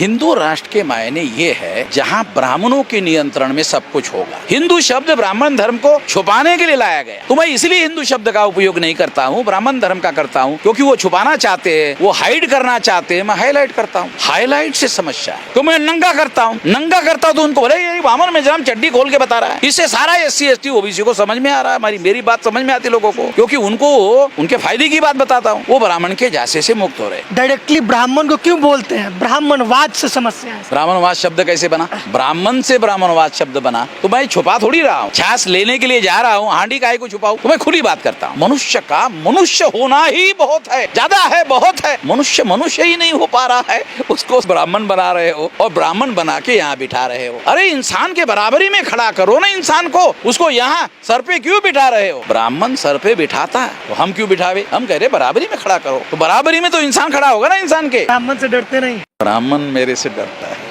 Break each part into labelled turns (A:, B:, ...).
A: हिंदू राष्ट्र के मायने ये है जहाँ ब्राह्मणों के नियंत्रण में सब कुछ होगा। हिंदू शब्द ब्राह्मण धर्म को छुपाने के लिए लाया गया। तो मैं इसलिए हिंदू शब्द का उपयोग नहीं करता हूँ, ब्राह्मण धर्म का करता हूँ, क्योंकि वो छुपाना चाहते हैं, वो हाइड करना चाहते हैं। मैं हाईलाइट करता हूँ। हाईलाइट से समस्या है। तो मैं नंगा करता हूँ तो उनको बोले ये बामन मेजराम चड्डी खोल के बता रहा है। इससे सारा SC ST OBC को समझ में आ रहा है। मेरी बात समझ में आती लोगों को, क्योंकि उनको उनके फायदे की बात बताता हूँ। वो ब्राह्मण के जासे से मुक्त हो रहे।
B: डायरेक्टली ब्राह्मण को क्यों बोलते हैं? ब्राह्मणवाद से समस्या है।
A: ब्राह्मणवाद शब्द कैसे बना? ब्राह्मण से ब्राह्मणवाद शब्द बना। तो मैं छुपा थोड़ी रहा हूँ। छाछ लेने के लिए जा रहा हूँ, हांडी काहे को छुपाऊं? तो मैं खुली बात करता हूँ। मनुष्य का मनुष्य होना ही बहुत है, ज्यादा है, बहुत है। मनुष्य मनुष्य ही नहीं हो पा रहा है, उसको ब्राह्मण बना रहे हो और ब्राह्मण बना के यहाँ बिठा रहे हो। अरे इंसान के बराबरी में खड़ा करो ना इंसान को, उसको यहाँ सर पे क्यों बिठा रहे हो? ब्राह्मण सर पे बिठाता है तो हम क्यों बिठावे? हम कह रहे बराबरी में खड़ा करो। तो बराबरी में तो इंसान खड़ा होगा ना इंसान के।
B: ब्राह्मण से डरते नहीं?
A: ब्राह्मण मेरे से डरता है।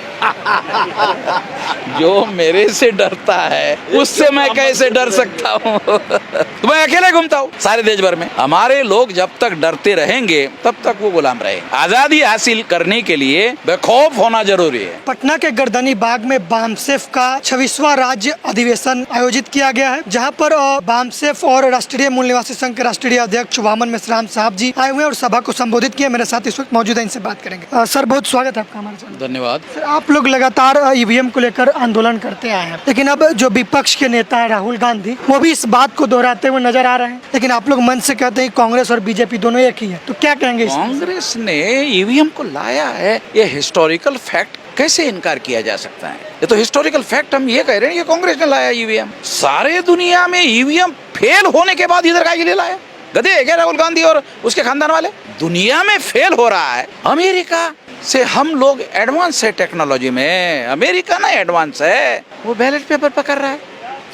A: जो मेरे से डरता है उससे मैं कैसे डर सकता हूँ? तो मैं अकेले घूमता हूँ सारे देश भर में। हमारे लोग जब तक डरते रहेंगे तब तक वो गुलाम रहेंगे। आजादी हासिल करने के लिए बेखौफ होना जरूरी है।
B: पटना के गर्दनी बाग में बामसेफ का 26वां राज्य अधिवेशन आयोजित किया गया है, जहां पर बामसेफ और राष्ट्रीय मूल निवासी संघ के राष्ट्रीय अध्यक्ष वामन मेश्राम साहब जी आए हुए और सभा को संबोधित किया। मेरे साथ इस वक्त मौजूद है, इनसे बात करेंगे। सर बहुत स्वागत है आपका हमारे साथ।
A: धन्यवाद।
B: सर आप लोग लगातार EVM को लेकर आंदोलन करते आए हैं, लेकिन अब जो विपक्ष के नेता है राहुल गांधी, वो भी इस बात को दोहराते हुए नजर आ रहे हैं, लेकिन आप लोग मन से कहते हैं कांग्रेस और बीजेपी दोनों एक ही है। तो क्या कहेंगे?
A: कांग्रेस ने EVM को लाया है, ये हिस्टोरिकल फैक्ट कैसे इनकार किया जा सकता है? ये तो हिस्टोरिकल फैक्ट हम ये कह रहे हैं कि कांग्रेस ने लाया EVM। सारे दुनिया में EVM फेल होने के बाद इधर का लाया? गधे है क्या राहुल गांधी और उसके खानदान वाले? दुनिया में फेल हो रहा है। अमेरिका से हम लोग एडवांस है टेक्नोलॉजी में। अमेरिका ना एडवांस है, वो बैलेट पेपर पकड़ रहा है।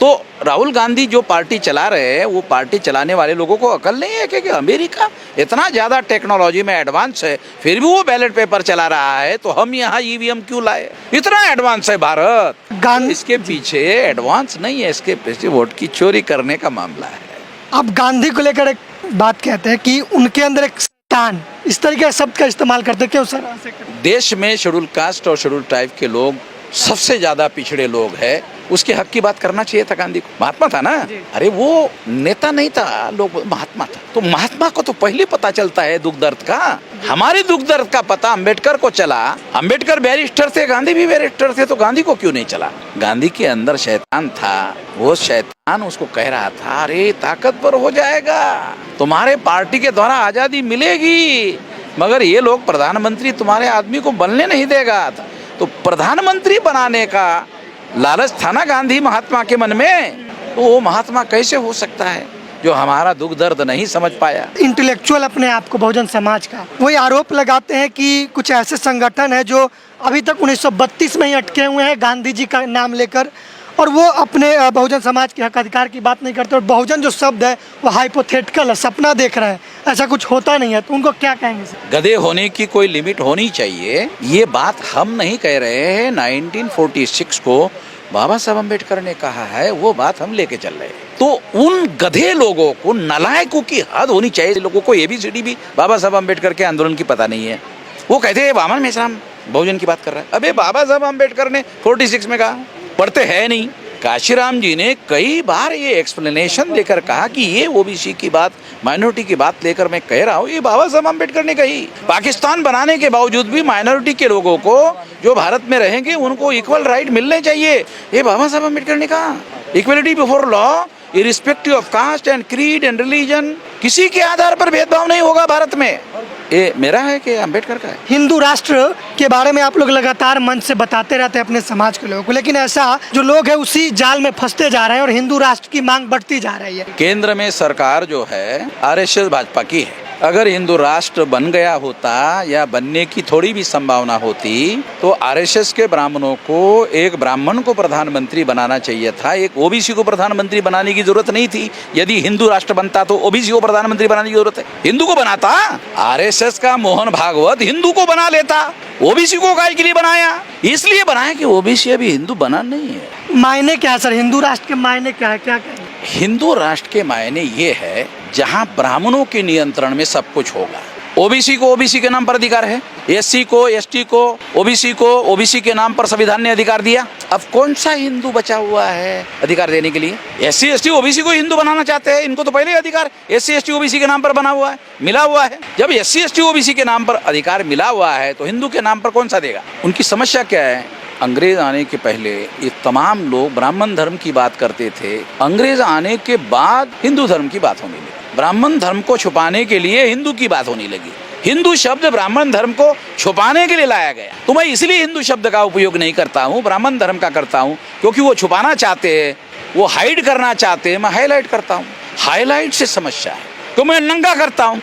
A: तो राहुल गांधी जो पार्टी चला रहे हैं, वो पार्टी चलाने वाले लोगों को अकल नहीं है कि अमेरिका इतना ज्यादा टेक्नोलॉजी में एडवांस है, फिर भी वो बैलेट पेपर चला रहा है, तो हम यहाँ EVM क्यों लाए? इतना एडवांस है भारत। इसके पीछे एडवांस नहीं है, इसके पीछे वोट की चोरी करने का मामला है।
B: अब गांधी को लेकर एक बात कहते हैं कि उनके अंदर एक शैतान, इस तरीके के शब्द का इस्तेमाल करते हैं, क्यों सर?
A: देश में शेड्यूल कास्ट और शेड्यूल ट्राइब के लोग सबसे ज्यादा पिछड़े लोग हैं, उसके हक की बात करना चाहिए था गांधी को। महात्मा था ना? अरे वो नेता नहीं था, लोग महात्मा था। तो महात्मा को तो पहले पता चलता है दुख दर्द का। हमारे दुख दर्द का पता अम्बेडकर को चला। अम्बेडकर बैरिस्टर थे, गांधी भी बैरिस्टर थे, तो गांधी को क्यों नहीं चला? गांधी के अंदर शैतान था, वो शैतान उसको कह रहा था अरे ताकतवर हो जाएगा, तुम्हारे पार्टी के द्वारा आजादी मिलेगी, मगर ये लोग प्रधानमंत्री तुम्हारे आदमी को बनने नहीं देगा। तो प्रधानमंत्री बनाने का लालच था ना गांधी महात्मा के मन में, तो वो महात्मा कैसे हो सकता है जो हमारा दुख दर्द नहीं समझ पाया?
B: इंटेलेक्चुअल अपने आप को बहुजन समाज का वही आरोप लगाते हैं कि कुछ ऐसे संगठन है जो अभी तक 1932 में ही अटके हुए हैं गांधी जी का नाम लेकर, और वो अपने बहुजन समाज के हक अधिकार की बात नहीं करते। और बहुजन जो शब्द है वो हाइपोथेटिकल है, सपना देख रहे हैं, ऐसा कुछ होता नहीं है। तो उनको क्या कहेंगे सर?
A: गधे होने की कोई लिमिट होनी चाहिए। ये बात हम नहीं कह रहे हैं। 1946 को बाबा साहब अम्बेडकर ने कहा है, वो बात हम लेके चल रहे हैं। तो उन गधे लोगों को, नालायकों की हद होनी चाहिए। लोगों को ABCD भी बाबा साहब अम्बेडकर के आंदोलन की पता नहीं है। वो कहते हैं वामन मेश्राम बहुजन की बात कर रहा है। अबे बाबा साहब अम्बेडकर ने 46 में कहा, पढ़ते हैं नहीं। काशीराम जी ने कई बार ये एक्सप्लेनेशन देकर कहा कि ये OBC की बात, माइनॉरिटी की बात लेकर मैं कह रहा हूँ, ये बाबा साहब अम्बेडकर ने कही। पाकिस्तान बनाने के बावजूद भी माइनॉरिटी के लोगों को जो भारत में रहेंगे उनको इक्वल राइट मिलने चाहिए, ये बाबा साहब अम्बेडकर ने कहा। Equality before law irrespective of caste and creed and religion, किसी के आधार पर भेदभाव नहीं होगा भारत में। ये मेरा है कि अम्बेडकर का है? हिंदू
B: राष्ट्र के बारे में आप लोग लगातार मंच से बताते रहते हैं अपने समाज के लोगों को, लेकिन ऐसा जो लोग हैं उसी जाल में फंसते जा रहे हैं और हिंदू राष्ट्र की मांग बढ़ती जा रही है।
A: केंद्र में सरकार जो है RSS भाजपा की है। अगर हिंदू राष्ट्र बन गया होता या बनने की थोड़ी भी संभावना होती तो RSS के ब्राह्मणों को एक ब्राह्मण को प्रधानमंत्री बनाना चाहिए था, एक OBC को प्रधानमंत्री बनाने की जरूरत नहीं थी। यदि हिंदू राष्ट्र बनता तो OBC को प्रधानमंत्री बनाने की जरूरत है? हिंदू को बनाता। RSS का मोहन भागवत हिंदू को बना लेता, OBC को काय के लिए बनाया? इसलिए बनाया कि OBC अभी हिंदू बना नहीं है।
B: मायने क्या है सर? हिंदू राष्ट्र के मायने क्या है? क्या कहेंगे?
A: हिंदू राष्ट्र के मायने ये है जहाँ ब्राह्मणों के नियंत्रण में सब कुछ होगा। ओबीसी को ओबीसी के नाम पर अधिकार है, एससी को, एसटी को, ओबीसी को ओबीसी के नाम पर संविधान ने अधिकार दिया। अब कौन सा हिंदू बचा हुआ है अधिकार देने के लिए? एससी एसटी ओबीसी को हिंदू बनाना चाहते हैं, इनको तो पहले ही अधिकार एससी एसटी ओबीसी के नाम पर बना हुआ है, मिला हुआ है। जब एससी एसटी ओबीसी के नाम पर अधिकार मिला हुआ है तो हिंदू के नाम पर कौन सा देगा? उनकी समस्या क्या है? अंग्रेज आने के पहले ये तमाम लोग ब्राह्मण धर्म की बात करते थे, अंग्रेज आने के बाद हिंदू धर्म की बात होने लगी। ब्राह्मण धर्म को छुपाने के लिए हिंदू की बात होने लगी। हिंदू शब्द ब्राह्मण धर्म को छुपाने के लिए लाया गया। तो मैं इसलिए हिंदू शब्द का उपयोग नहीं करता हूँ, ब्राह्मण धर्म का करता हूँ, क्योंकि वो छुपाना चाहते हैं, वो हाइड करना चाहते हैं। मैं हाईलाइट करता हूँ। हाईलाइट से समस्या है। तो मैं नंगा करता हूँ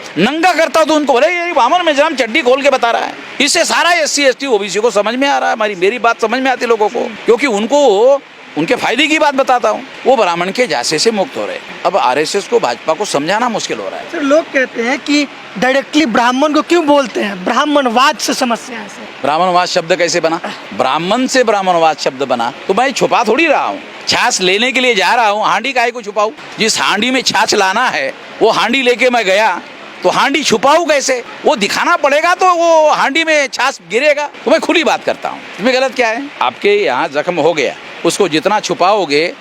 A: तो उनको बोले ये बामन में जम चड्डी खोल के बता रहा है। इससे सारा एससी एसटी ओबीसी को समझ में आ रहा है। मेरी बात समझ में आती लोगों को, क्योंकि उनको उनके फायदे की बात बताता हूँ। वो ब्राह्मण के जासे से मुक्त हो रहे। अब आरएसएस को, भाजपा को समझाना मुश्किल हो रहा है।
B: सर, लोग कहते हैं कि डायरेक्टली ब्राह्मण को क्यों बोलते हैं? ब्राह्मणवाद से समस्या है सर।
A: ब्राह्मणवाद शब्द कैसे बना? ब्राह्मण से ब्राह्मणवाद शब्द बना। तो मैं छुपा थोड़ी रहा हूँ। छाछ लेने के लिए जा रहा हूँ, हांडी काहे को छुपाऊं? जिस हांडी में छाछ लाना है वो हांडी लेके मैं गया, तो हांडी छुपाऊं कैसे? वो दिखाना पड़ेगा तो वो हांडी में छाछ गिरेगा। तो मैं खुली बात करता हूँ। इसमें गलत क्या है? आपके यहाँ जख्म हो गया, उसको जितना छुपाओगे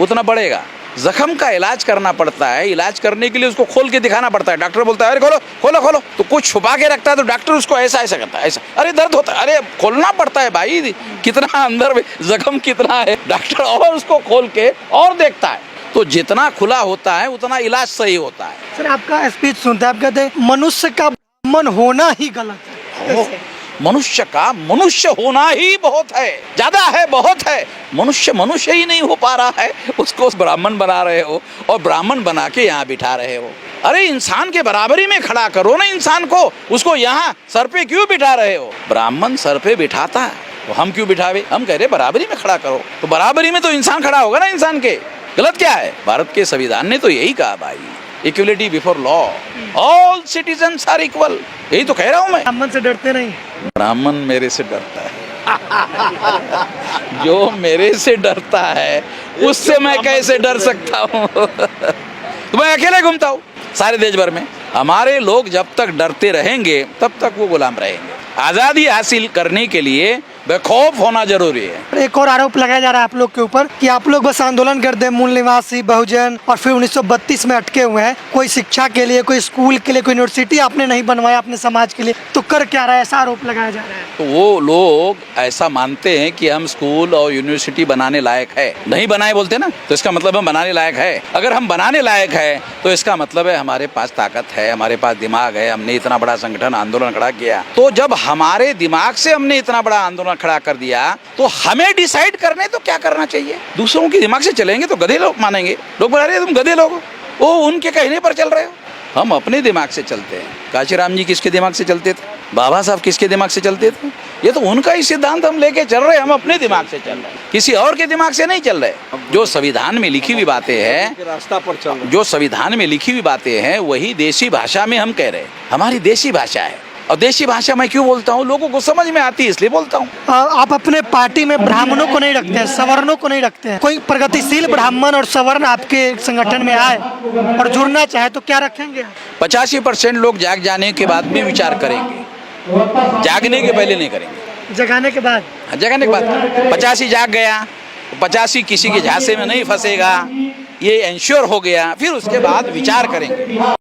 A: उतना बढ़ेगा। जख्म का इलाज करना पड़ता है। इलाज करने के लिए उसको खोल के दिखाना पड़ता है। डॉक्टर बोलता है अरे खोलो खोलो खोलो, तो कुछ छुपा के रखता है तो डॉक्टर उसको ऐसा ऐसा करता है, ऐसा, अरे दर्द होता है, अरे खोलना पड़ता है भाई, कितना अंदर में जख्म कितना है, डॉक्टर और उसको खोल के और देखता है। तो जितना खुला होता है उतना इलाज सही होता है।
B: सर, आपका स्पीच सुनते हैं, आप कहते हैं मनुष्य का ब्राह्मण होना ही गलत है।
A: मनुष्य का मनुष्य होना ही बहुत है, ज्यादा है, बहुत है। मनुष्य मनुष्य ही नहीं हो पा रहा है, उसको ब्राह्मण बना रहे हो और ब्राह्मण बना के यहाँ बिठा रहे हो। अरे इंसान के बराबरी में खड़ा करो ना इंसान को, उसको यहाँ सर पे क्यों बिठा रहे हो? ब्राह्मण सर पे बिठाता है तो हम क्यों बिठावे? हम कह रहे बराबरी में खड़ा करो। तो बराबरी में तो इंसान खड़ा होगा ना इंसान के। गलत क्या है? भारत के संविधान ने तो यही कहा भाई, equality before law, all citizens are equal. यही तो कह रहा हूँ मैं।
B: ब्राह्मण से डरते नहीं?
A: ब्राह्मण मेरे से डरता है। जो मेरे से डरता है उससे मैं कैसे डर सकता हूँ? तो मैं अकेले घूमता हूँ सारे देश भर में। हमारे लोग जब तक डरते रहेंगे तब तक वो गुलाम रहेंगे। आज़ादी हासिल करने के लिए बेखौफ होना जरूरी है।
B: एक और आरोप लगाया जा रहा है आप लोग के ऊपर कि आप लोग बस आंदोलन करते हैं, मूल निवासी बहुजन, और फिर 1932 में अटके हुए हैं। कोई शिक्षा के लिए, कोई स्कूल के लिए, कोई यूनिवर्सिटी आपने नहीं बनवाया अपने समाज के लिए, तो कर क्या रहा है? ऐसा आरोप लगाया जा रहा है।
A: तो वो लोग ऐसा मानते हैं कि हम स्कूल और यूनिवर्सिटी बनाने लायक है। नहीं बनाए बोलते ना, तो इसका मतलब हम बनाने लायक है। अगर हम बनाने लायक है तो इसका मतलब है हमारे पास ताकत है, हमारे पास दिमाग है, हमने इतना बड़ा संगठन आंदोलन खड़ा किया। तो जब हमारे दिमाग से हमने इतना बड़ा आंदोलन खड़ा कर दिया तो हमें डिसाइड करने तो क्या करना चाहिए। दूसरों के दिमाग से चलेंगे तो गधे लोग मानेंगे। लोग बोल रहे तुम गधे लोग हो, वो उनके कहने पर चल रहे हो। हम अपने दिमाग से चलते हैं। काशीराम जी किसके दिमाग से चलते थे? बाबा साहब किसके दिमाग से चलते थे? ये तो उनका ही सिद्धांत हम लेके चल रहे हैं। हम अपने दिमाग से चल रहे हैं, किसी और के दिमाग से नहीं चल रहे। जो संविधान में लिखी हुई बातें हैं,
C: रास्ता पर चल रहे,
A: जो संविधान में लिखी हुई बातें हैं वही देसी भाषा में हम कह रहे हैं। हमारी देसी भाषा है, और देसी भाषा मैं क्यों बोलता हूँ? लोगों को समझ में आती है इसलिए बोलता हूँ।
B: आप अपने पार्टी में ब्राह्मणों को नहीं रखते हैं, सवर्णों को नहीं रखते हैं। कोई प्रगतिशील ब्राह्मण और सवर्ण आपके संगठन में आए और जुड़ना चाहे तो क्या रखेंगे?
A: 85% लोग जाग जाने के बाद भी विचार करेंगे, जागने के पहले नहीं करेंगे।
B: जगाने के बाद?
A: जगाने के बाद 85 जाग गया, 85 किसी के झांसे में नहीं फंसेगा, ये इंश्योर हो गया, फिर उसके बाद विचार करेंगे।